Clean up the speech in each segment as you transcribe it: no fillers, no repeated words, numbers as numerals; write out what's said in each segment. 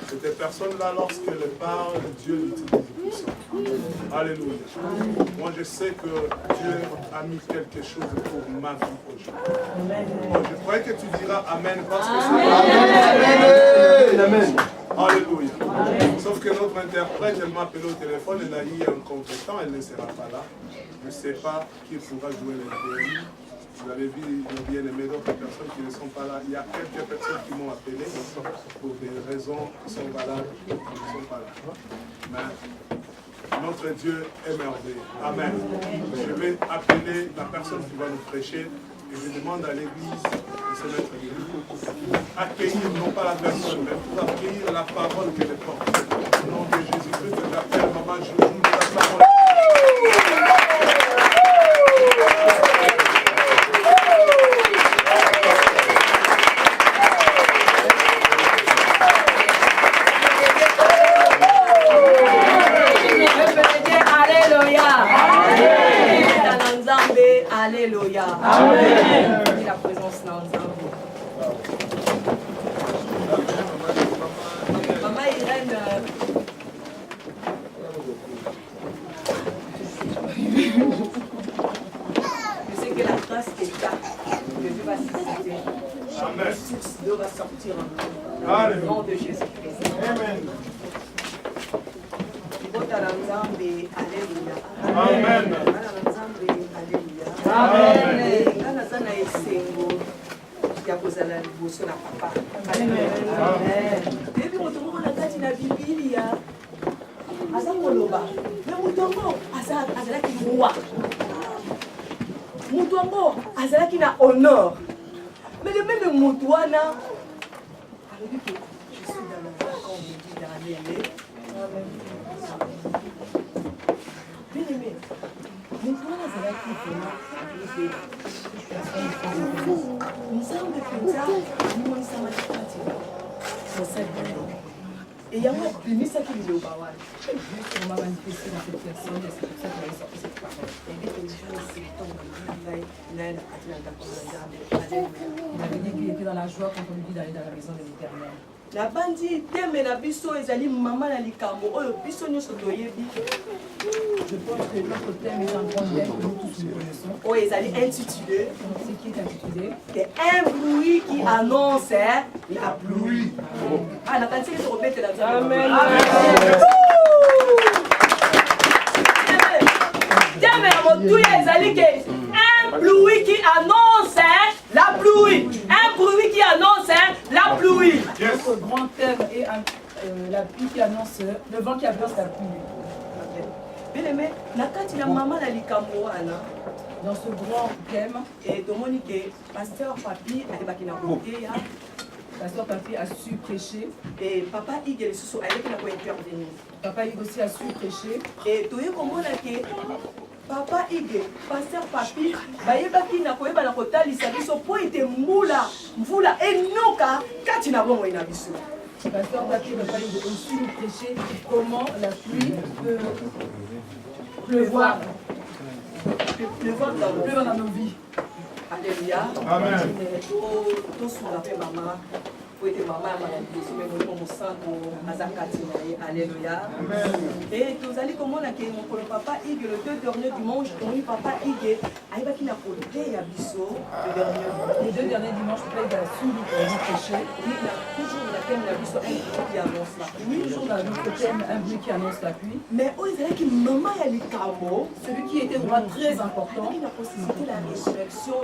Ces personnes-là, lorsqu'elles parlent, Dieu l'utilise puissant. Alléluia. Moi, je sais que Dieu a mis quelque chose pour ma vie aujourd'hui. Bon, je croyais que tu diras Amen parce que c'est Amen. Alléluia. Sauf que notre interprète, elle m'a appelé au téléphone, elle a dit incompétent, elle ne sera pas là. Je ne sais pas qui pourra jouer l'intérim. Vous avez vu, nos bien-aimés, d'autres personnes qui ne sont pas là. Il y a quelques personnes qui m'ont appelé pour des raisons qui sont valables, qui ne sont pas là. Mais notre Dieu est merveilleux. Amen. Je vais appeler la personne qui va nous prêcher et je demande à l'église de se mettre debout pour accueillir, non pas la personne, mais pour accueillir la parole qu'elle porte. Au nom de Jésus-Christ, j'appelle Maman Joujou de la parole. Alléluia. Amen. La présence dans Maman Irène. Je sais que la grâce est là. Que Dieu va susciter. Amen. Dieu va sortir en nous. Au nom de Jésus-Christ. Amen. Alléluia. Amen. Amen. Ya kozala liboso na papa. Amen. Debi moto moko na kati na Bibilia aza koloba me moto yango azalaki roi, moto yango azalaki na honneur, mais le même moto wana alobi ke je suis dans la voie quand on me dit d'aller aller. Bien aimé, moto wana azalaki vraiment nzambe mpenza amonisa matikati mosali et yango abimisaki liloba wana m'a manifesté dans cette personne et c'est pour ça qu'elle a sorti cette parole. Il avait dit qu'il était dans la joie quand on lui dit d'aller dans la maison de l'Éternel. La bandi teme na biso ezali mama na likambo oyo biso nyonso toyebi. Je pense que notre thème est un grand thème que nous tous nous connaissons. Oh, ezali intitulé. C'est qui est intitulé? C'est un bruit qui annonce la pluie. Ah, la cantique est remettre la Amen. Thème à mon douille ezali que un bruit qui annonce la pluie. Un bruit qui annonce la pluie. Notre grand thème est la pluie qui annonce, le vent qui annonce la pluie. Bien aimé, nakati la maman la likambo wana. Dans ce grand thème, et Dominique, pasteur Papi a débarqué dans le côté. Pasteur Papi a su prêcher. Et papa Ig est sous avec la intervenir. Papa Ig aussi a su prêcher. Et tu es comme on a que Papa Ig, pasteur Papi, bayebaki na koyeba na kotalisa biso po ete mvula enoka kati na bongo ina biso. Pasteur Papi va aussi nous prêcher comment la pluie peut pleuvoir dans nos vies. Alléluia. Amen. Tout sous la paix, maman. Pour être maman, alléluia. Et nous allons comment on a que mon papa Ig le 2 derniers dimanches, mon papa Ig a qui n'a pas de abisso les 2 derniers dimanches, il a su nous prêcher. Il a toujours la thème la bisso un qui annonce la pluie. Toujours dans notre thème un bruit qui annonce la pluie. Mais oh, il qui maman a les camo, celui qui était vraiment très important. Il a possibilité la résurrection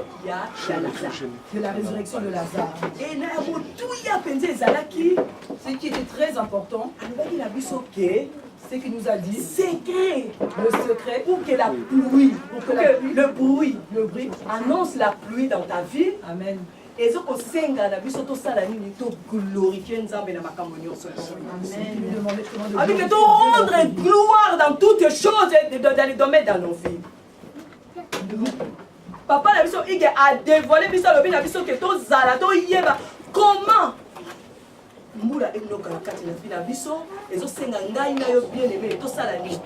de la résurrection de Lazare. Et là, ce qui était très important, c'est qu'il nous a dit le secret pour que la pluie, le bruit annonce la pluie dans ta vie. Amen. Et ce qu'on sait, glorifier Nzambe na makambo nyonso. Amen. Avec de rendre gloire dans toutes choses dans les domaines dans nos vies. Papa na biso Ig a dévoilé biso le bin na biso que to zala to yeba comment mbula enoka na kati na vie na biso ezosenga ngai na yo bien aimé tosala nini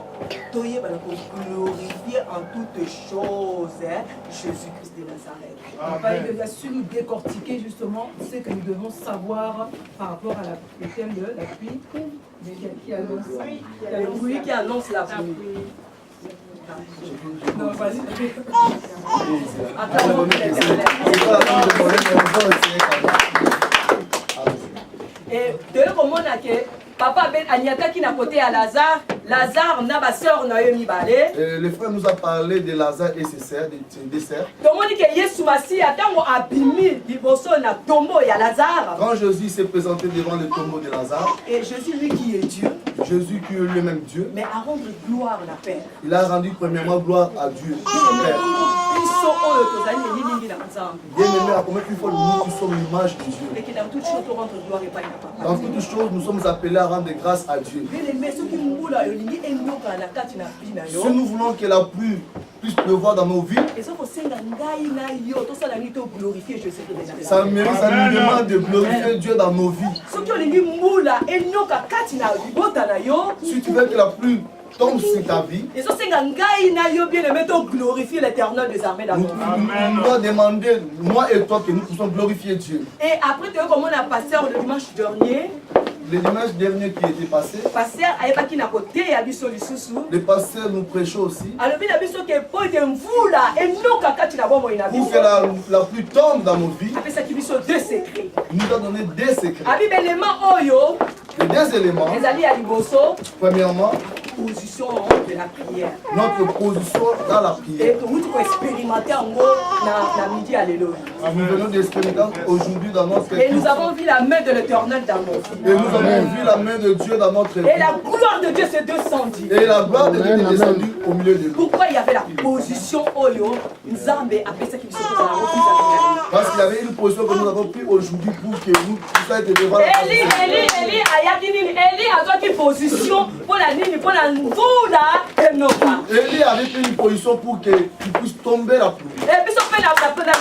toyebana glorifier en toutes choses Jésus-Christ de Nazareth. Papa, il a su nous décortiquer justement ce que nous devons savoir par rapport à le thème de la pluie qui annonce le bruit qui annonce la pluie. Non, vas-y. Et de comment on a que papa ben Agnata qui n'a côté à Lazare n'a pas sœur n'a eu mibale. Le frère nous a parlé de Lazare et ses sœurs, des sœurs. Tout le monde dit que Yesu Masi atango abimi liboso na tombeau ya Lazare. Quand Jésus s'est présenté devant le tombeau de Lazare, et Jésus lui qui est Dieu, Jésus qui est lui-même Dieu, mais à rendre gloire la Père. Il a rendu premièrement gloire à Dieu, le Père. Bien aimé, à combien il faut nous qui sommes l'image de Dieu. Et que dans toutes choses, rendre gloire et pas papa. Dans toutes choses, nous sommes appelés à rendre grâce à Dieu. Si nous voulons que la pluie puisse pleuvoir dans nos vies, ça nous demande de glorifier Dieu dans nos vies. Si tu veux que la pluie tombe sur ta vie, nous doit demander, moi et toi, que nous puissions glorifier Dieu. Et après, tu vois comment on a passé le dimanche dernier. Le dimanche dernier qui était passé, le pasteur nous prêchait aussi pour que la pluie tombe dans nos vies. Il nous a donné deux secrets. Les deux éléments, premièrement, position de la prière. Notre position dans la prière. Et nous devons expérimenter en gros la midi à l'éloge. Nous venons d'expérimenter aujourd'hui dans notre vie. Et nous avons vu la main de l'Éternel dans nos vies. Et nous avons vu la main de Dieu dans notre vie. Et la gloire de Dieu s'est descendue. Et la gloire de Dieu est descendue au milieu de nous. Pourquoi il y avait la position Oyo, Nzambe appelé ça qui se pose à la reprise. Parce qu'il y avait une position que nous avons prise aujourd'hui pour que nous puissions être devant la Eli, Eli, a toi qui position pour la ligne, pour la Voula et non pas. Eli avait pris une position pour qu'il puisse tomber la pluie. Et puis, on fait la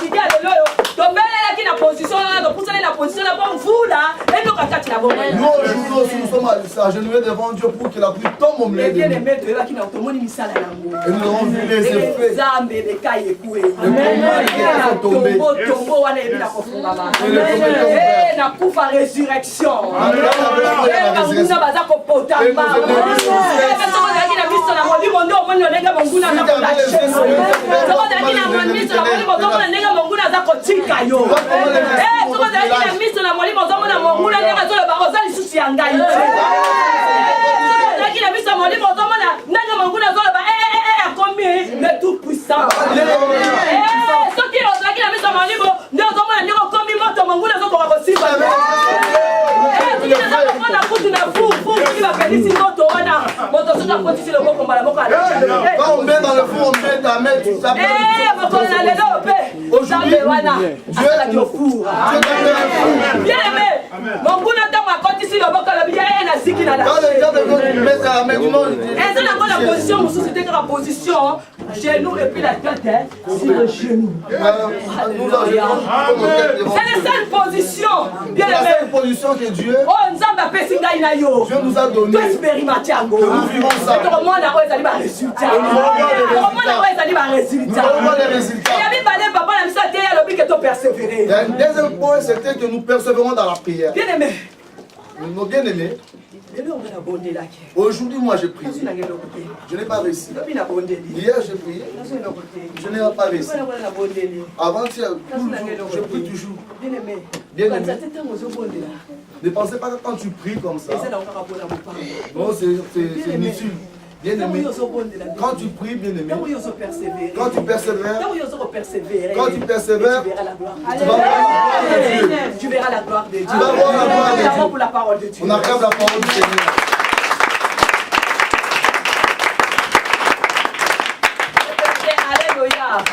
midi à l'éloge. Tomber là qui la position là, donc pour ça la position là, pour Voula et non pas tu la bonne. Nous aujourd'hui aussi nous sommes agenouillés devant Dieu pour que la pluie tombe au milieu de nous. Et nous avons vu les effets. Le tout puissant. Ceux qui ont la mise en libre, nous avons comme il monte mon goût, nous avons aussi. Quand on met dans le fond, on met ta main, tu t'appelles. Aujourd'hui, Dieu t'a fait un fou. Bien aimé, mon goût n'a pas quand ici le boc à la bière et la ziki là. Quand les gens veulent mettre la main du monde, et c'est la position, c'était la position, genou et puis la tête sur le genou. C'est la seule position. Bien aimé. C'est la seule position que Dieu nous nous a donné. Nous expérimenter en gros. Nous vivons ça. Nous avons des résultats. Nous avons des résultats. Et un deuxième point, c'était que nous persévérons dans la prière. Bien aimé. Nos bien-aimés. Aujourd'hui, moi, j'ai prié. Je n'ai pas réussi. Hier, j'ai prié. Je n'ai pas réussi. Avant-hier, je prie toujours. Bien-aimé. Ne pensez pas que quand tu pries comme ça, non, c'est inutile. Bien-aimé, quand tu pries, bien-aimé, quand tu persévères, tu verras la gloire de Dieu. Tu vas voir la gloire de Dieu. Pour la parole de Dieu. On acclame la parole du Seigneur.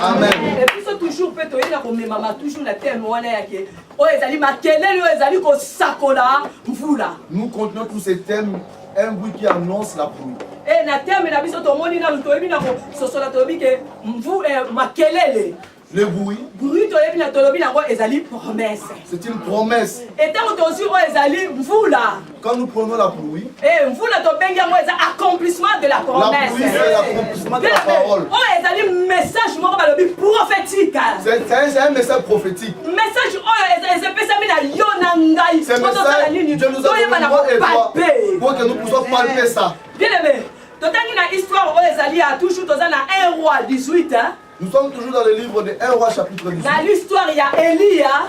Amen. Et puis c'est toujours peut-être toujours la témoin yake. Oh ezali makelele ezali ko sakola mvula. Nous continuons tous ces thèmes, un bruit qui annonce la pluie. Et na thème na biso to moni na luto ebi na ko sosola to bi ke mvu makelele. Le bruit, bruit toyebi na tolobi nango ezali promesse. c'est une promesse. Et tant que aussi ezali mvula. Quand nous prenons la pluie, Et mvula to bengi yango eza accomplissement de la la promesse. pluie c'est l'accomplissement de la parole. Oh ezali message moko balobi prophétique. C'est un message prophétique. Message oyo ezepesami na yo na ngai. C'est un message Dieu nous a donné moi et toi pour que nous puissions palper ça. Bien aimé, totangi na histoire oyo ezali ya toujours toza na 1 roi 18 hein. Nous sommes toujours dans le livre de 1 roi chapitre 18. Na l'histoire ya Elia.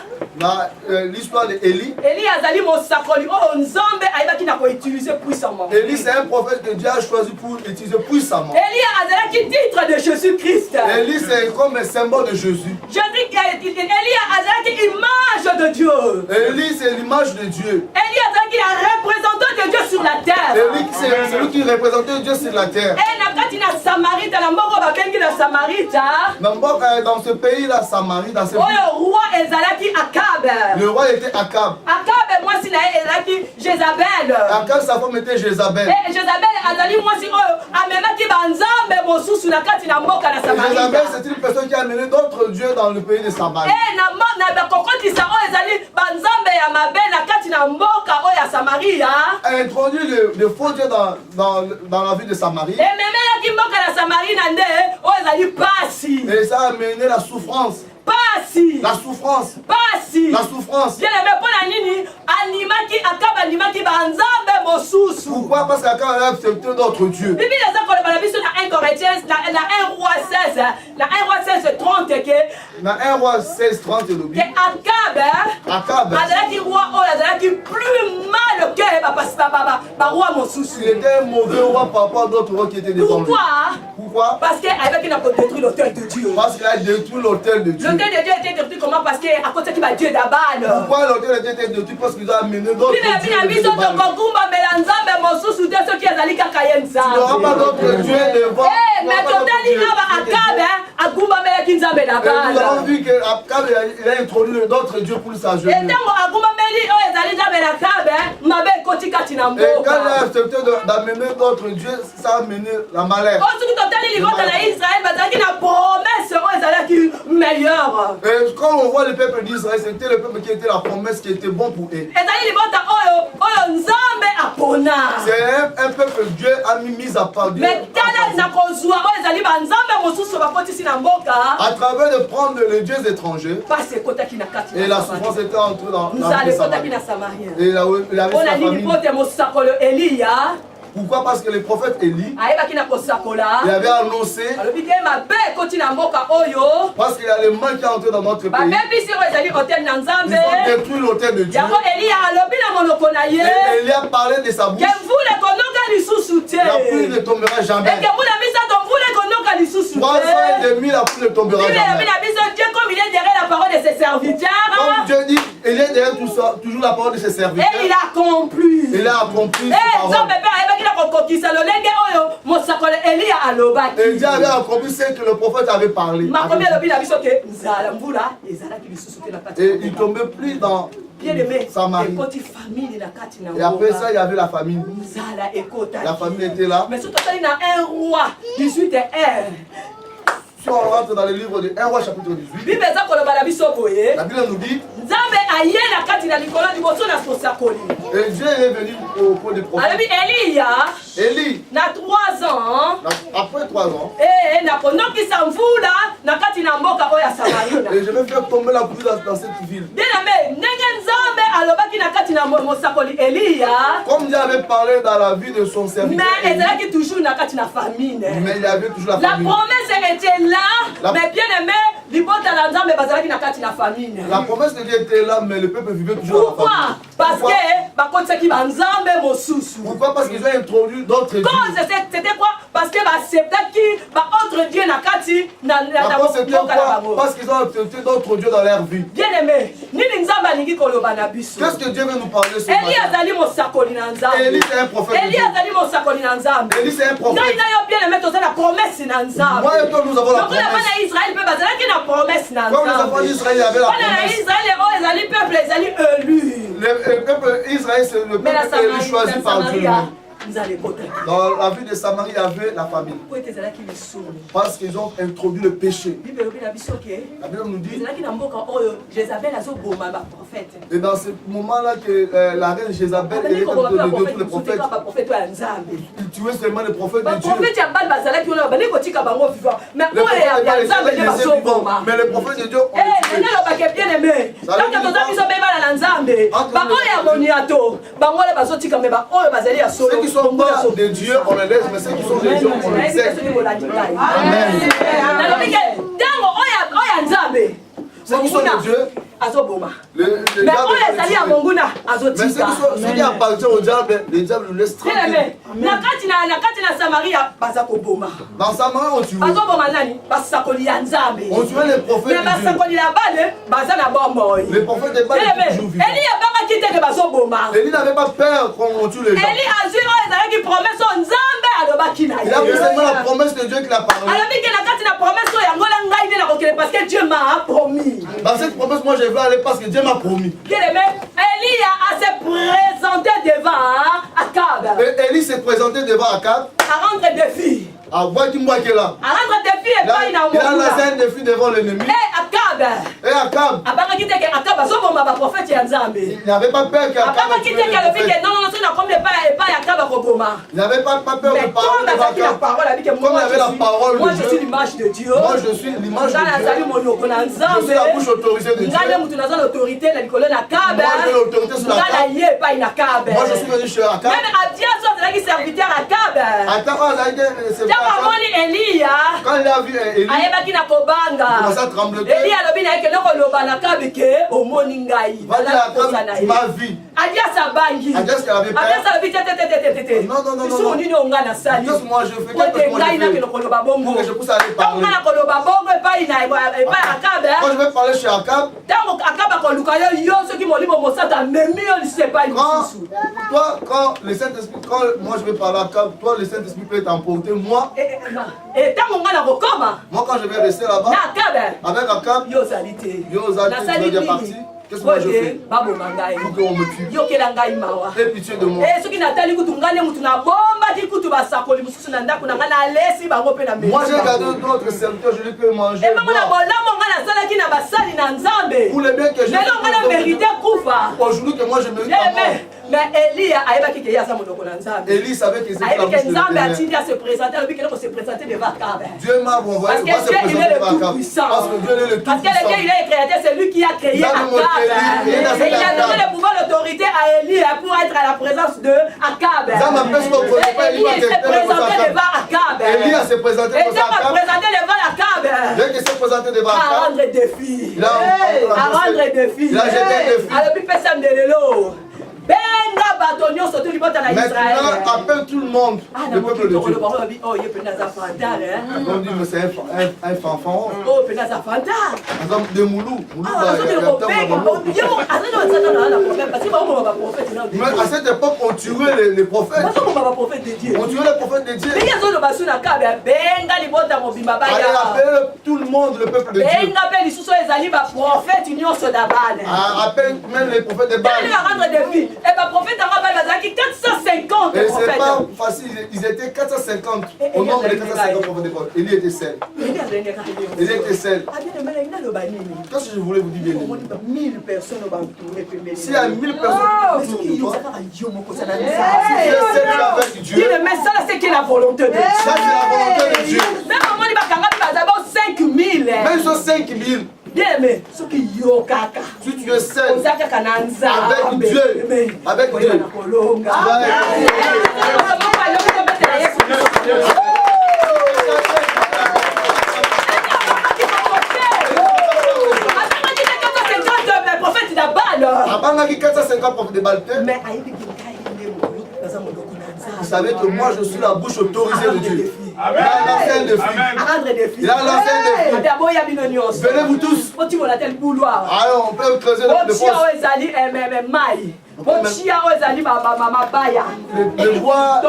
L'histoire d'Élie. Élie azali mosakoli oyo Nzambe ayebaki na koutiliser puissamment. Élie c'est un prophète que Dieu a choisi pour utiliser puissamment. Élie azalaki titre de Jésus-Christ. Élie c'est comme un symbole de Jésus. Élie azalaki image de Dieu. Élie c'est l'image de Dieu. Élie azalaki la représentant de Dieu sur la terre. Élie c'est celui qui représentait Dieu sur la terre. Et na kati na Samarita na moko babengi na Samarita. Dans ce pays là, Samarie, dans ce pays. Oyo roi ezalaki Akab. Le roi était Akab. Akab moi si na ezalaki Jézabel. Akab sa femme était Jézabel. Et Jézabel azali moi si oyo amemaki banzambe mosusu na kati na mboka na Samarita. Jézabel c'est une personne qui a amené d'autres dieux dans le pays de Samarie. Et na bakokotisa oyo ezali banzambe ya mabe na kati na mboka oyo ya Samaria. A introduit de faux dieux dans la ville de Samarie. Et memelaki mboka na Samarie na nde oyo ezali pasi. Et ça a amené la souffrance. Pasi. La souffrance. Pasi. La souffrance. Bien aimé, pona nini animaki Akab animaki banzambe mosusu. Pourquoi? Parce qu'Akab a accepté d'autres dieux. Bible eza koloba na biso na 1 Corinthiens na 1 roi 16 na 1 roi 16 30 ke na 1 roi 16 30 le ke Akab azalaki roi oyo azalaki plus mal que ba roi mosusu. Il était un mauvais roi par rapport à d'autres rois qui étaient devant lui. Pourquoi? Parce qu'il avait détruit l'autel de Dieu. Parce qu'il a détruit l'autel de Dieu. L'autel de Dieu était détruit comment? Parce qu'à côté qui va Dieu d'Abal. Pourquoi l'autel était détruit? Parce qu'ils ont amené d'autres dieux. Tu n'auras pas d'autres dieux devant. Mais totali Akab nous avons vu qu'Akab a introduit d'autres dieux pour sa jeunesse. Et quand il a accepté d'amener d'autres dieux, ça a amené la malheur. Et quand on voit le peuple d'Israël, c'était le peuple qui était la promesse qui était bon pour eux. C'est un peuple que Dieu a mis à part. À travers de prendre les dieux étrangers, et la souffrance était entrée dans la vie de Samarie. Et il avait sa famille. Pourquoi? Parce que le prophète Élie, il avait annoncé, parce qu'il y a le mal qui est entré dans notre pays. Ils ont détruit l'autel de Dieu. Et Élie a parlé de sa bouche. La pluie ne tombera jamais. 3 ans et demi, la pluie ne tombera jamais. Comme il est derrière la parole de ses serviteurs. Comme Dieu dit, il est derrière tout ça, toujours la parole de ses serviteurs. Et il a accompli. Il a accompli sa parole. Et Dieu avait accompli ce que le prophète avait parlé. Et il tombait plus dans Samarie. Et après ça, il y avait la famine. La famine était là. Mais surtout, il y a un roi, 18 et 1. Si on rentre dans le livre de 1 roi chapitre 18, la Bible nous dit, et Dieu est venu au point des prophètes. Élie, na 3 ans, après 3 ans, et je vais faire tomber la pluie dans cette ville. Comme Dieu avait parlé dans la vie de son serviteur, mais il y avait toujours la famine. La promesse était là, mais bien aimé, la promesse de Dieu était là, mais le peuple vivait toujours dans la famine. Pourquoi? Parce qu'ils ont introduit d'autres dieux. C'était quoi? Parce que autre Dieu parce qu'ils ont accepté d'autres dieux dans leur vie. Bien aimé, qu'est-ce que Dieu veut nous parler ce matin? Élie c'est un prophète. Élie c'est un prophète. Moi et toi nous avons la promesse. Comme les enfants d'Israël, il y avait la promesse. Le peuple Israël c'est le peuple élu choisi par Dieu. Dans la ville de Samarie, il y avait la famille. Parce qu'ils ont introduit le péché. La Bible nous dit. Et dans ce moment-là que la reine Jézabel est de tous les prophètes. Il tuait seulement les prophètes de Dieu. Mais les prophètes de Dieu ont ceux qui sont pas de Dieu, on les laisse, mais ceux qui sont de Dieu, on les laisse. Amen. Ceux qui sont de Dieu, mais ceux qui appartiennent au diable, le diable nous laisse tranquille. Dans Samarie, on tuait. On tuait les prophètes de Dieu. Les prophètes de Baal étaient toujours vivants. Élie n'avait pas peur qu'on tue les gens. Il a pris seulement la promesse de Dieu qu'il a parlé. Parce que Dieu m'a promis. Dans cette promesse, moi je vais aller parce que Dieu m'a promis. Élie a se présenté devant Akab. Élie s'est présenté devant Akab. À rendre défi. À voir qui moi qui est là. À rendre défi et pas une il a lancé un défi devant l'ennemi. Et Akab. Il n'avait pas peur qu'Akab. Il n'avait pas peur de parler. Comme il avait la parole de Dieu. Moi je suis l'image de Dieu. Moi je suis l'image de Dieu. Je suis la bouche autorisée de Dieu. Moi j'ai l'autorité sur la Akab. Moi je suis venu chez Akab. Même Abdias serviteur Akab. Quand il a vu Élie, il commençait à trembler. Élie a dit que tu m'as vu. Adias qui avait peur. Non. Qu'est-ce que moi je fais? Qu'est-ce que moi je fais? Pour que je puisse aller parler. Quand je vais parler chez Akab, quand le Saint-Esprit, quand moi je vais parler à Akab, toi le Saint-Esprit peut t'emporter. Moi, quand je vais rester là-bas, avec Akab, Yozalité, tu es parti. Qu'est-ce que moi je fais? Pour qu'on me tue. Aie pitié de moi. Moi j'ai gardé d'autres serviteurs, je lui peux manger. Pour le bien que j'ai fait. Aujourd'hui que moi je mérite la mort. Mais Élie Élie savait qu'il était Dieu m'a envoyé. Parce que Dieu il est le tout puissant. Parce que Dieu il est créateur, c'est lui qui a créé Akab. Et il a donné le pouvoir, l'autorité à Élie pour être à la présence de Akab. Et Élie s'est présenté devant Akab. Élie s'est présenté devant Akab. Dès qu'il s'est présenté devant Akab, à rendre défi. À rendre défi. Il a jeté un défi. Alors puis personne de l'élo. Maintenant, appelle tout le monde, le peuple de Dieu. On dit, mais c'est un fanfan. De Moulou. Mais à cette époque, on tuait les prophètes. On tuait les prophètes de Dieu. Allez, appelle tout le monde, le peuple de Dieu. Appelle même les prophètes de Baal. Et ma prophète qui 450 et c'est pas facile, ils étaient 450 au nombre de 450 prophètes de Baal. Élie était seul. Élie était seul. Qu'est-ce que je voulais vous dire? 1000 personnes s'il y a 1000 personnes autour de toi, avec Dieu. Mais ça c'est que la volonté de Dieu. Ça c'est la volonté de Dieu. Même maman il va d'abord 5000. Même sur 5000. Bien aimé, ce qui yo kaka. Si tu es seul avec Dieu, avec Dieu. Vous savez que moi je suis la bouche autorisée de Dieu. Il a lancé un défi. Il a lancé un défi. Venez vous tous. Alors on peut creuser le poste. Le bois.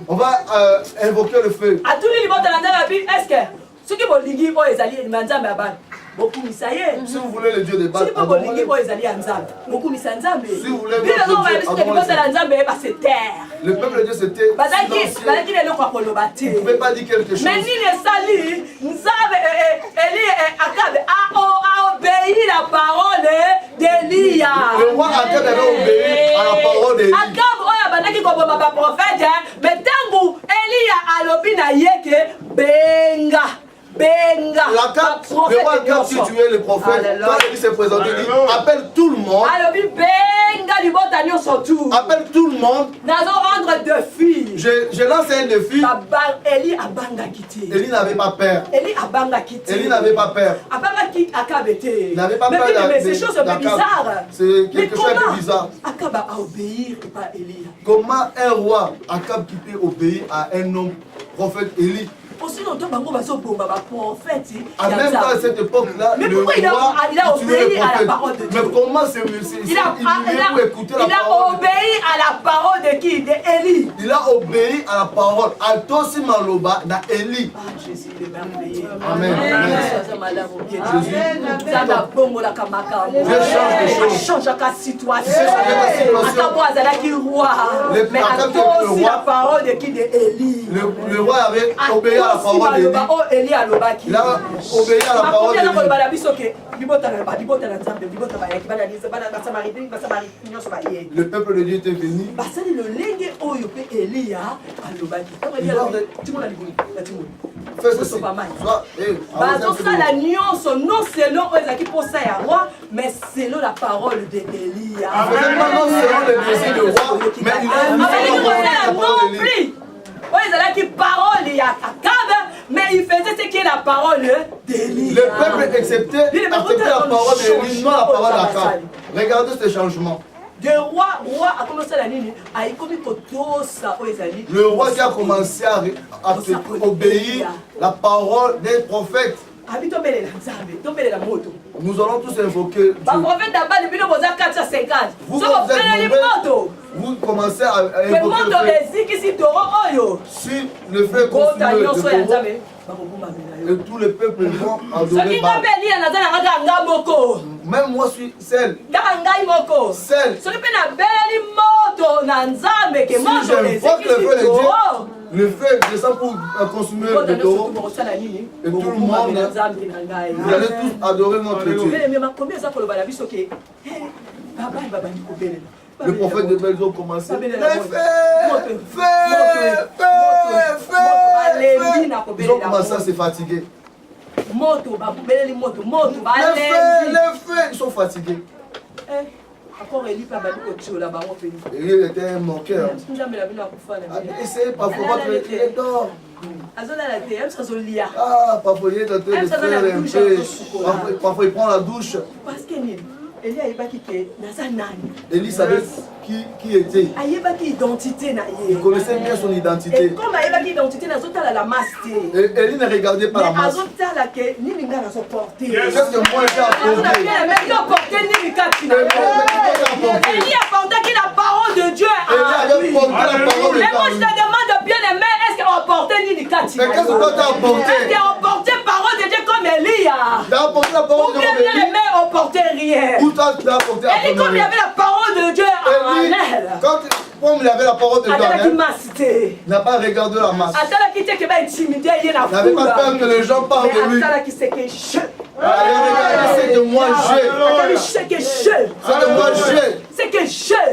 On va invoquer le feu. Si vous voulez le Dieu des bâtiments, si vous voulez le Dieu c'est terre. Le peuple de Dieu c'était silencieux. Vous ne pouvez pas dire quelque chose. Mais Eli a obéi la parole d'Elia. Le roi Akab avait obéi à la parole d'Élie. Akab oya bandaki koboma ba prophète, mais tangu Elia alobi na yeke benga. Le roi Akab qui tuait le prophète, quand il s'est présenté, il dit appelle tout le monde. Appelle tout le monde. Je lance un défi. Élie n'avait pas peur. Élie n'avait pas peur. Il n'avait pas peur d'Akab. C'est quelque chose de bizarre. Comment un roi Akab qui peut obéir à un homme prophète Élie? À même dans cette époque-là, le roi a obéi à la parole de Dieu. Mais comment il a obéi à la parole de qui? De Élie. Il a obéi à la parole. Altosi Maloba dans Élie. Jésus est merveilleux. Amen. Jésus change la situation. La parole de qui? De Élie. Le roi avait obéi à la parole d'Élie. Il a obéi à la parole d'Élie. Le peuple de Dieu était venu. Fais ceci. La nuance non selon le roi, mais selon la parole d'Élie. Non selon le désir du roi, mais il a la parole d'Élie. Mais il faisait ce qui est la parole d'Élie. Le peuple acceptait la parole d'Élie, non la parole d'Akab. Regardez ce changement. Le roi qui a commencé à obéir la parole des prophètes. Nous allons tous invoquer Dieu. Vous commencez à invoquer le feu. Si le feu consume le taureau, et tout le peuple vont adorer Baal. Même moi je suis seul. Seul. Si j'invoque le feu de Dieu, le feu descend pour consumer le taureau. Et tout le monde, vous allez tous adorer notre Dieu. Le prophète de Belzon commençait. Ils ont commencé à se fatiguer. Ils sont fatigués. Il était un moqueur. Essayez parfois votre dort. Ah, parfois il est en train de faire un peu. Parfois il prend la douche. Élie savait qui était. Il connaissait bien son identité. Élie ne regardait pas la masse. Qu'est-ce que moi j'ai apporté? Élie apportait la parole de Dieu à lui. Et moi je te demande bien aimé, est-ce qu'on apportait Ninikati? Mais qu'est-ce que tu as apporté? Est-ce qu'on apportait parole de Dieu comme Élie? Tu as apporté la parole de Dieu. Ou bien aimé, on portait rien. Où tu as apporté la Élie, comme il y avait la parole de Dieu en elle. Comme il avait la parole de Dieu en elle, il n'a pas regardé la masse. Il n'avait pas peur que les gens parlent de lui. C'est de moi j'ai. C'est que j'ai. C'est de moi j'ai. C'est que j'ai.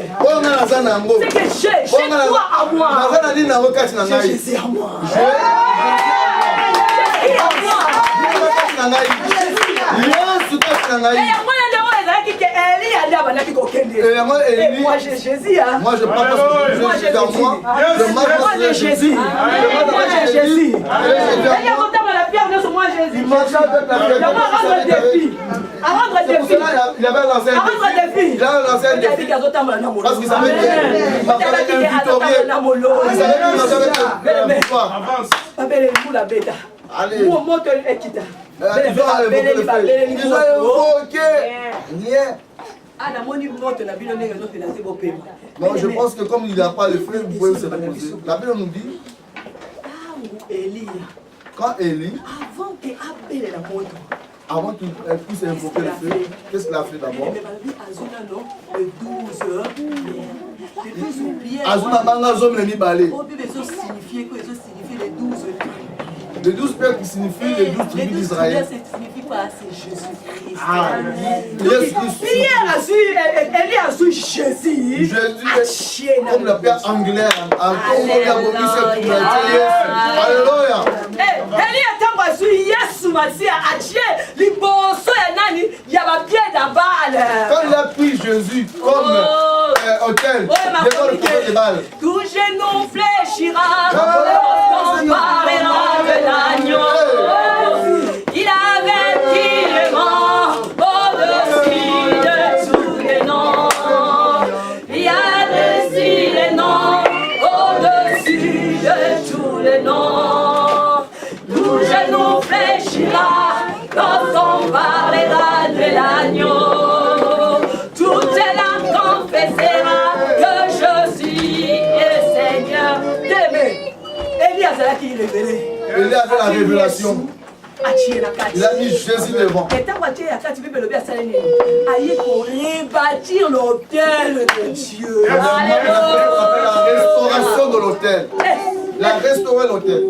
C'est que j'ai. Chez toi à moi. J'ai Jésus à moi. Moi j'ai Jésus. Moi je parle parce que Jésus dans moi. Je marche parce que Jésus. Moi j'ai Jésus. Moi Jésus. Il marche avec la pierre. Il avait lancé un défi. Il a lancé un défi. Parce qu'il savait qu'il marchait avec un victorieux. Il savait qu'il marchait avec un victoire. Allez. Ils ont invoqué. Non, je pense que comme il n'y a pas de feu, vous pouvez se reposer. La Bible nous dit, quand Élie, Avant qu'elle puisse invoquer le feu, qu'est-ce qu'elle a fait d'abord? Azuna banga zom le mibale. Les 12 pères qui signifient les 12 tribus d'Israël. Ah, Élie a su Jésus. Jésus, comme le père anglais, alléluia. Élie a su Yesu Masia achie liboso ya nani ya ba pied da balle. Quand il a pris Jésus comme autel, tout genou fléchira, on parlera de l'agneau. Il a vaincu le monde au-dessus de tous les noms. Il a dessus les noms au-dessus de tous les noms. Tout genou fléchira quand on parlera de l'agneau. Toute langue confessera que je suis le Seigneur. Élie a qui révélé. Élie avait la révélation. Il a mis Jésus devant. Et tant que tu es pour rebâtir l'autel de Dieu. La restauration de l'autel. La restaurer l'autel.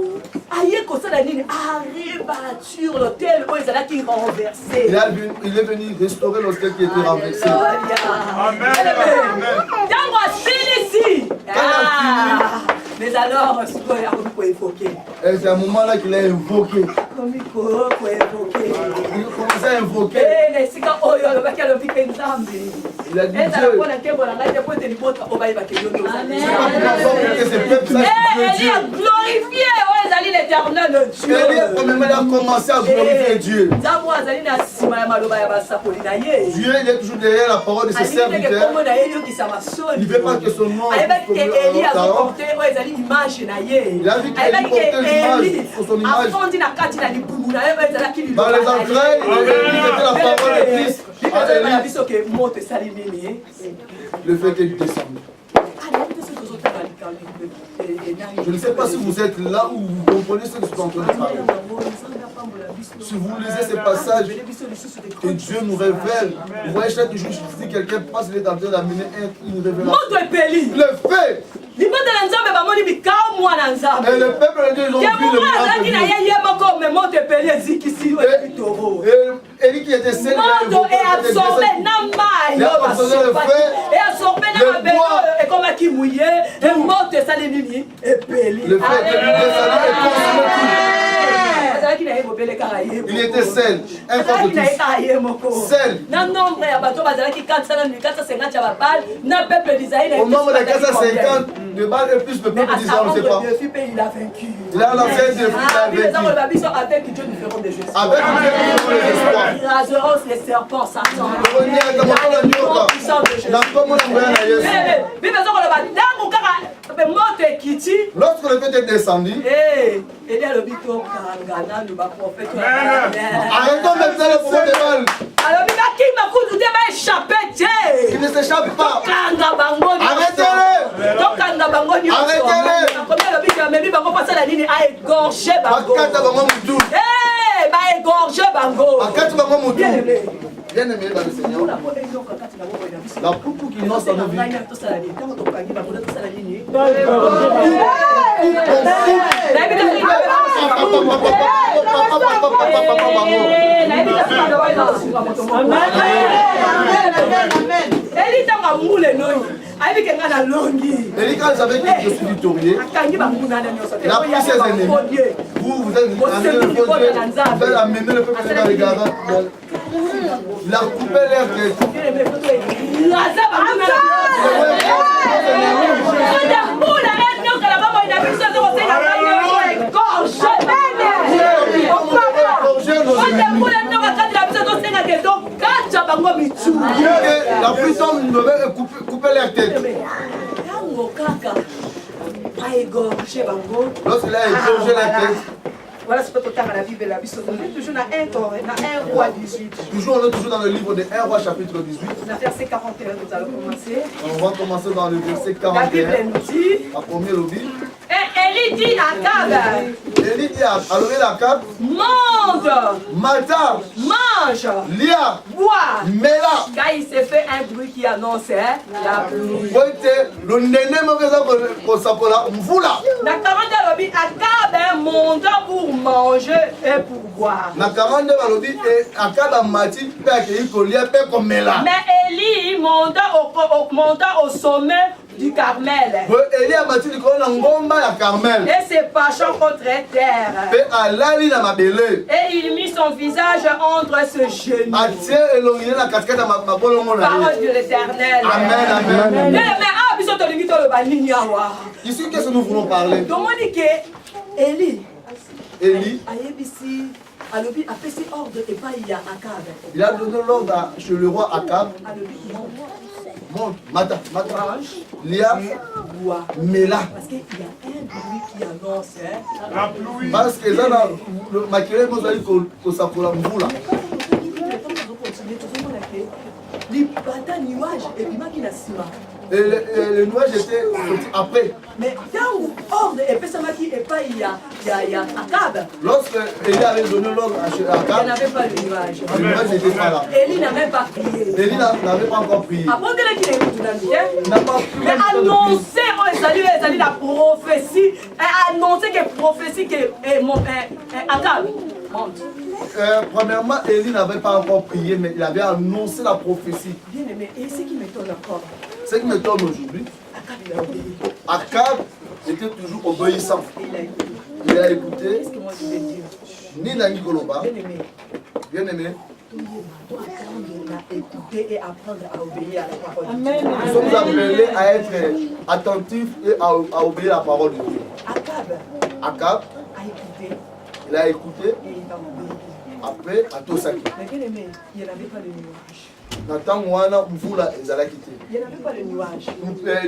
Aïe, comme ça, a rebâtir l'autel où ils allaient renverser. Il est venu restaurer l'autel qui était renversé. Amen. Mais alors, c'est quoi il faut évoquer? C'est un moment là qu'il a invoqué. Il commence à invoquer. Il a dit Dieu. Élie a glorifié l'éternel Dieu. Élie a commencé à glorifier Dieu. Dieu il est toujours derrière la parole de ses serviteurs. Il ne veut pas que son nom il a vu qu'Élie portait l'image pour son image. Dans les entrailles, il était la parole de Christ. Le fait qu'il descende. Je ne sais pas si vous êtes là ou vous comprenez ce que je suis en train de parler. Si vous lisez ces passages que Dieu nous révèle, vous voyez chaque jour si quelqu'un passe, il est en train d'amener une révélation. Le fait. Et le peuple de Dieu, ils ont vu le miracle. Et Élie qui était seul, il a absorbé le il était seul, un contre tous. Seul. Au nombre de 450 de balles et plus, le peuple d'Israël, on ne sait pas. Il a vaincu. Il a lancé un défi, il a vaincu. Avec Dieu, nous ferons des gestes. Avec Dieu, nous ferons des espoirs. Ils raseront les serpents, Satan. Lorsque le fait est descendu, arrêtons maintenant le prophète de Baal. Il ne s'échappe pas. Arrêtez-le. Bien aimé dans le Seigneur, la poupou qui nonce dans nos vies, Élie, quand il savait que je suis victorieux, il a pris ses ennemis. Vous êtes vous avez amené le peuple dans les gardes. Il a coupé l'air la puissance devait couper leur tête. Lorsqu'il a égorgé la tête, voilà ce que tu as à la Bible, la Bible. Toujours dans 1 roi 18. Toujours, on est toujours dans le livre de 1 roi chapitre 18. Dans le verset 41, nous allons commencer. On va commencer dans le verset 41. La Bible nous dit. La première lobby. Et Élie dit à Gab, Élie dit à Akab, monte, Mata, mange, Lia, bois. Mela. Quand il s'est fait un bruit qui annonçait la pluie. Le néné me faisait pour ça pour la mvula. Na 40 alobi Akab monta pour manger et pour boire. Na 42 balobi et Akab a mati pe akei kolia pe komela. Mais Élie monta au sommet du Carmel. Élie a mati likolo na ngomba ya Carmel. Et se penchant contre terre. Pe alali na mabele. Et il mit son visage entre ses genoux. Atie elongine na katikati ya mabolongo na ye. Parole de l'Éternel. Amen, amen. Mais biso tolingi toloba nini awa. Ici, qu'est-ce que nous voulons parler? Tomoni ke Élie ayebisi alobi apesi ordre epai ya Akab. Il a donné l'ordre chez le roi Akab. Alobi Monte, Mata, Lia, Mela. parce qu'il y a un bruit qui annonce la pluie. Parce que ça, le maquillage, nous allons pour ça pour la mvula. libata nuage ebimaki na nsima. Et le nuage était sorti après. Mais ntango ordre epesamaki epai ya Akab, Lorsque Élie avait donné l'ordre à il n'y Akab, avait pas le nuage. le nuage n'était pas là. Élie n'a même pas prié. Élie n'avait pas encore prié. Abondelaki na ekutu na Il n'a pas prié. mais annoncer ezali la prophétie annoncer que prophétie que Akab monte. Premièrement, Élie n'avait pas encore prié, mais il avait annoncé la prophétie. Bien aimé, et ce qui m'étonne encore, Ce qui m'étonne aujourd'hui, Akab il a obéi. Akab était toujours obéissant. Il a écouté. Il a écouté. Qu'est-ce que moi je vais dire? Ni Nani Koloba, Bien aimé, bien aimé. doit apprendre à écouter et apprendre à obéir à la parole de Amen. Dieu. Nous sommes appelés à être attentifs et à obéir à la parole de Dieu. Akab Akab, a écouté il a écouté, et il a obéi. après, à Tosaki. Mais bien aimé, il n'y en avait pas de nuage. Nathan Wana, Mvula, ils allaient quitter. Il n'y en avait pas de nuage.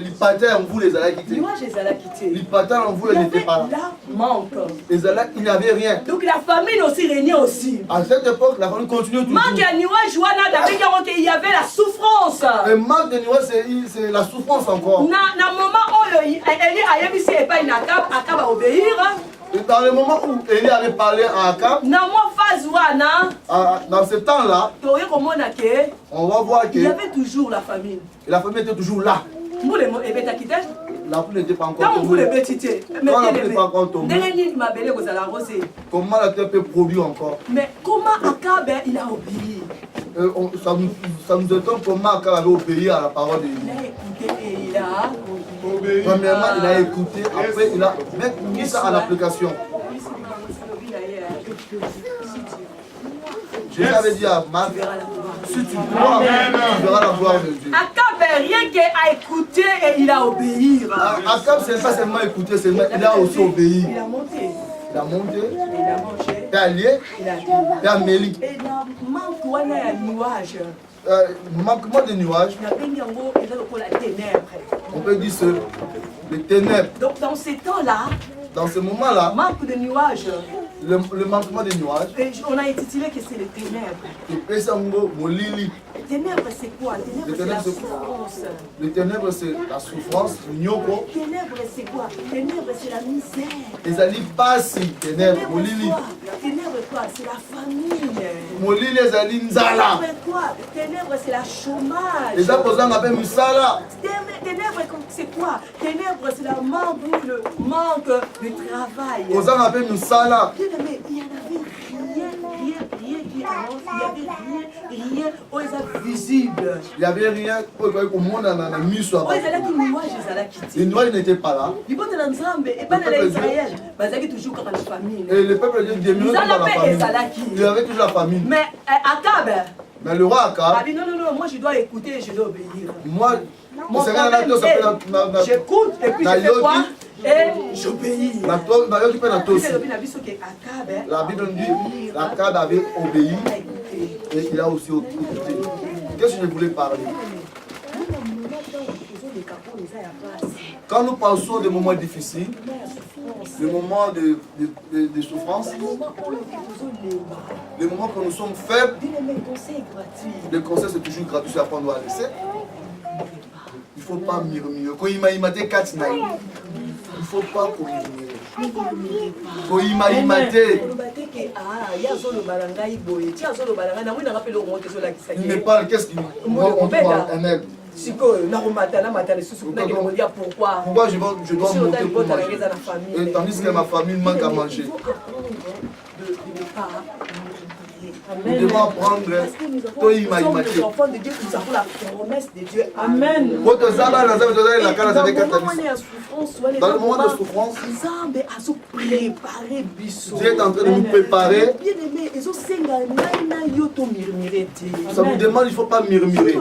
Les patins, Mvula, ils allaient Le quitter. nuage, ils allaient quitter. Les patins, Il Mvula, y n'étaient avait pas là. là manque. Il n'y avait rien. Donc la famine aussi régnait aussi. À cette époque, la famille continuait toujours. Manque à nuage wana d'avec il y avait la souffrance. Le manque de nuage, c'est la souffrance encore. Na moment où Élie ayebisi epai na Akab a obéir. Et dans le moment où Élie avait parlé à Akab, Na moi phase wana dans ce temps-là, toye komona ke on va voir que Il y avait toujours la famine. la famille était toujours là. mbule ebeta kite. La pluie n'était pas encore Tant mbule tombée. betite. Quand la pluie n'est pas encore tombée, Ndenge nini mabele kozala rosé. comment la terre peut produire encore? Mais comment Akab il a obéi? Ça nous étonne comment Akab avait obéi à la parole de Il Dieu. a écouté et il a Obéir. Premièrement, il a écouté, après il a mis ça en application. Je l'avais dit à Marc, si tu crois, tu verras la gloire de Dieu. Akab rien qu'à écouter et il a obéi. Akab, c'est pas seulement écouter, il a aussi obéi. Il a monté, Il a monté, il a mangé, il a lié, il a bu. il a mêlé. Et dans manque wana ya nuage, Manquement de nuages, na bengi yango eza lokola ténèbres. on peut dire les ténèbres. Donc dans ces temps-là, Dans ce moment-là, manque de nuages, le manquement de nuages, on a intitulé que c'est les ténèbres. le Pesango, Molili, Ténèbres c'est quoi? Ténèbres c'est la souffrance. les ténèbres c'est la souffrance, Nyoko, Ténèbres c'est quoi? Ténèbres c'est la misère. les alliés passent, ténèbres, Molili, Ténèbres quoi? C'est la famine. Molili, les alliés Nzala, Ténèbres quoi? Ténèbres c'est la chômage. les apposants appellent Musala, Ténèbres c'est quoi? Ténèbres c'est le manque de travail. aux gens appellent Musala. Bien aimé, il n'y en avait rien qui annonce, il n'y avait rien visible. Il n'y avait rien au monde dans la mise à Oh, ils allaient qui nuage, ils allaient quitter. les nuages n'étaient pas là. Ils vont dans Nzambe et pas dans l'Israël. Mais ils allaient toujours comme la famine. Et le peuple de Dieu demeure dans la famille. Il y avait toujours la famille. Mais Akab Mais le roi a Akab, dit non, moi je dois écouter et je dois obéir. moi, Mon c'est problème, rien j'écoute et puis je fais quoi? Et j'obéis. La La Bible dit Akab avait obéi et il a aussi écouté. Qu'est-ce que je voulais parler? Quand nous passons des moments difficiles, des moments de souffrance, des moments que nous sommes faibles, les conseils c'est toujours gratuit, c'est à prendre à laisser. Il ne faut pas murmurer. Quand il m'a dit 4 naïs, ne faut pas imaginer. Il ne parle, qu'est-ce qu'il on aide. Pourquoi je dois monter pour manger? Et tandis que ma famille manque à manger. Nous devons apprendre à imaginer. Les enfants de Dieu, nous avons la promesse de Dieu. Amen. Dans le moment de souffrance, Dieu est en train de nous préparer. Ça vous demande, il ne faut pas murmurer.